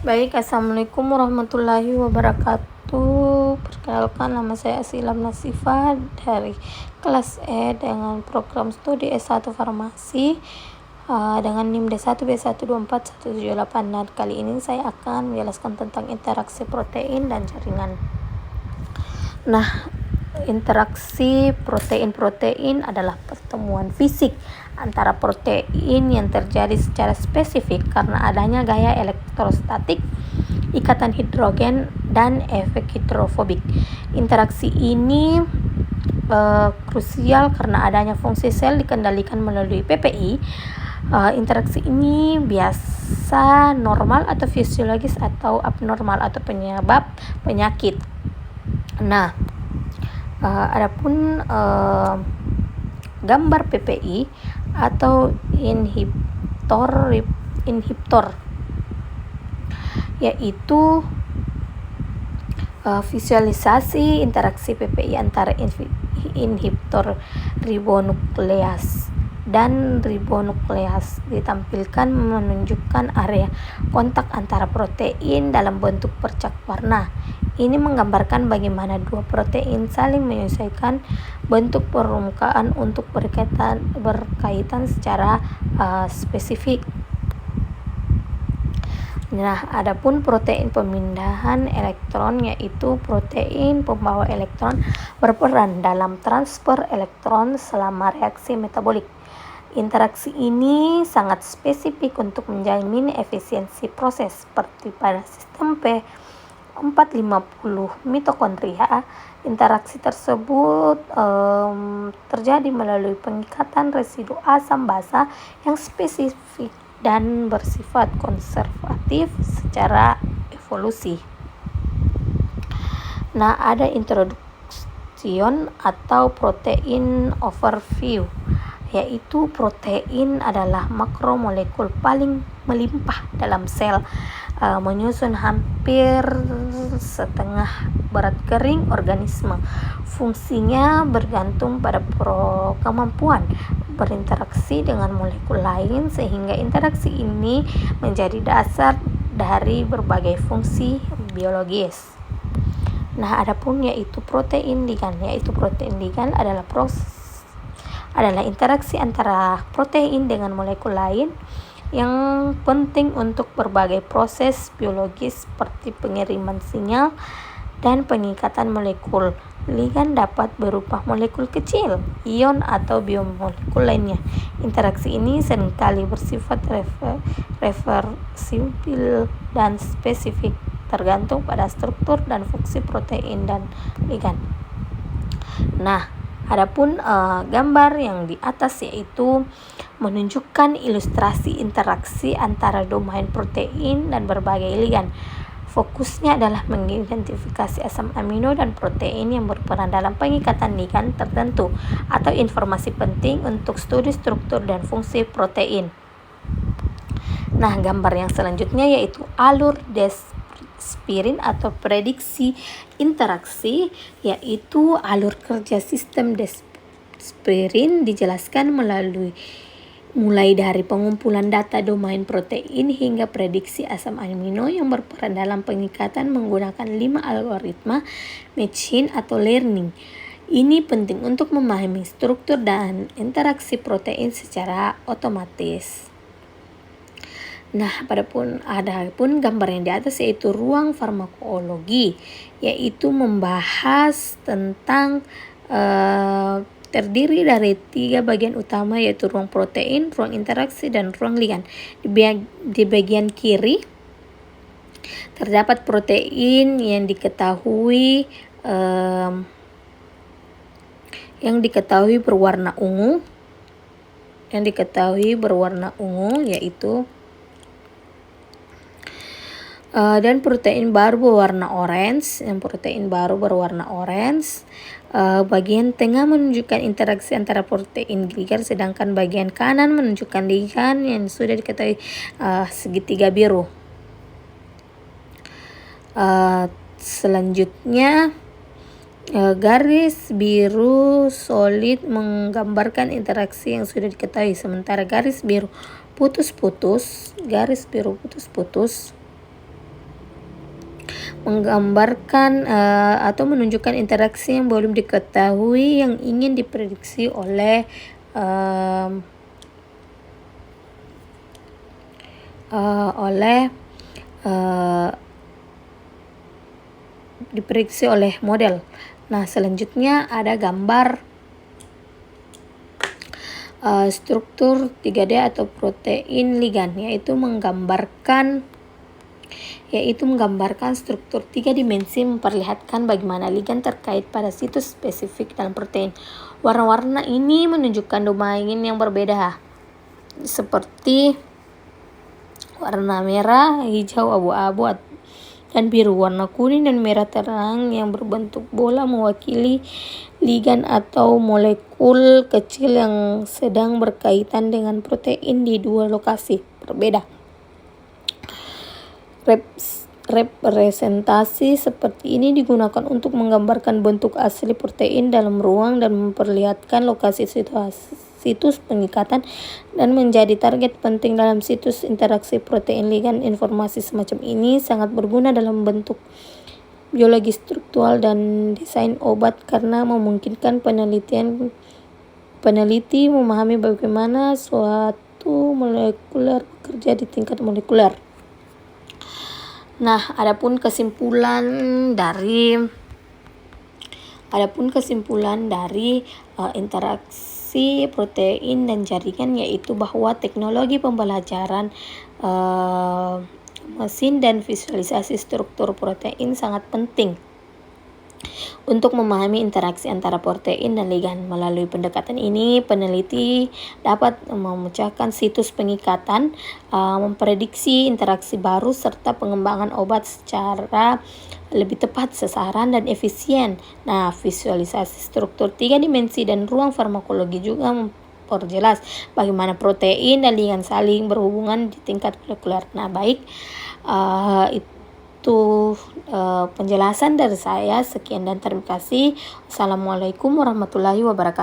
Baik, Assalamualaikum warahmatullahi wabarakatuh. Perkenalkan, nama saya Asilam Nasifah dari kelas E dengan program studi S1 Farmasi dengan NIM D1B124178. Nah, kali ini saya akan menjelaskan tentang interaksi protein dan jaringan. Nah, interaksi protein-protein adalah pertemuan fisik antara protein yang terjadi secara spesifik karena adanya gaya elektrostatik, ikatan hidrogen, dan efek hidrofobik. Interaksi ini krusial karena adanya fungsi sel dikendalikan melalui PPI. Interaksi ini biasa normal atau fisiologis atau abnormal atau penyebab penyakit. Nah, adapun gambar PPI atau inhibitor yaitu visualisasi interaksi PPI antara inhibitor ribonukleas dan ribonukleas ditampilkan menunjukkan area kontak antara protein dalam bentuk percak warna. Ini menggambarkan bagaimana dua protein saling menyesuaikan bentuk permukaan untuk berkaitan secara spesifik. Nah, adapun protein pemindahan elektron yaitu protein pembawa elektron berperan dalam transfer elektron selama reaksi metabolik. Interaksi ini sangat spesifik untuk menjamin efisiensi proses seperti pada sistem P450 mitokondria. Interaksi tersebut terjadi melalui pengikatan residu asam basa yang spesifik dan bersifat konservatif secara evolusi. Nah, ada introduction atau protein overview, yaitu protein adalah makromolekul paling melimpah dalam sel, menyusun hampir setengah berat kering organisme. Fungsinya bergantung pada kemampuan berinteraksi dengan molekul lain, sehingga interaksi ini menjadi dasar dari berbagai fungsi biologis. Nah, adapun yaitu protein ligan, adalah interaksi antara protein dengan molekul lain yang penting untuk berbagai proses biologis seperti pengiriman sinyal dan pengikatan molekul. Ligan dapat berupa molekul kecil, ion, atau biomolekul lainnya. Interaksi ini seringkali bersifat reversibil dan spesifik, tergantung pada struktur dan fungsi protein dan ligan. Nah, adapun gambar yang di atas yaitu menunjukkan ilustrasi interaksi antara domain protein dan berbagai ligan. Fokusnya adalah mengidentifikasi asam amino dan protein yang berperan dalam pengikatan ligan tertentu atau informasi penting untuk studi struktur dan fungsi protein. Nah, gambar yang selanjutnya yaitu alur Spirin atau prediksi interaksi, yaitu alur kerja sistem Spirin dijelaskan mulai dari pengumpulan data domain protein hingga prediksi asam amino yang berperan dalam pengikatan menggunakan 5 algoritma machine atau learning. Ini penting untuk memahami struktur dan interaksi protein secara otomatis. Nah, adapun gambar yang di atas yaitu ruang farmakologi, yaitu membahas tentang terdiri dari 3 bagian utama, yaitu ruang protein, ruang interaksi, dan ruang ligan. Di bagian kiri terdapat protein yang diketahui berwarna ungu, yaitu dan protein baru berwarna orange. Bagian tengah menunjukkan interaksi antara protein ligan, sedangkan bagian kanan menunjukkan ligan yang sudah diketahui segitiga biru. Selanjutnya garis biru solid menggambarkan interaksi yang sudah diketahui, sementara garis biru putus-putus menggambarkan atau menunjukkan interaksi yang belum diketahui yang ingin diprediksi oleh diprediksi oleh model. Nah, selanjutnya ada gambar struktur 3D atau protein ligan, yaitu menggambarkan struktur 3 dimensi memperlihatkan bagaimana ligan terkait pada situs spesifik dalam protein. Warna-warna ini menunjukkan domain yang berbeda, seperti warna merah, hijau, abu-abu, dan biru. Warna kuning dan merah terang yang berbentuk bola mewakili ligan atau molekul kecil yang sedang berkaitan dengan protein di dua lokasi berbeda. Representasi seperti ini digunakan untuk menggambarkan bentuk asli protein dalam ruang dan memperlihatkan lokasi situs pengikatan dan menjadi target penting dalam situs interaksi protein ligan. Informasi semacam ini sangat berguna dalam bentuk biologi struktural dan desain obat karena memungkinkan peneliti memahami bagaimana suatu molekuler bekerja di tingkat molekuler. Nah, adapun kesimpulan dari interaksi protein dan jaringan, yaitu bahwa teknologi pembelajaran mesin dan visualisasi struktur protein sangat penting untuk memahami interaksi antara protein dan ligan. Melalui pendekatan ini, peneliti dapat memecahkan situs pengikatan, memprediksi interaksi baru, serta pengembangan obat secara lebih tepat, sasaran, dan efisien. Nah, visualisasi struktur 3 dimensi dan ruang farmakologi juga memperjelas bagaimana protein dan ligan saling berhubungan di tingkat molekuler. Nah, baik, itu penjelasan dari saya. Sekian dan terima kasih. Assalamualaikum warahmatullahi wabarakatuh.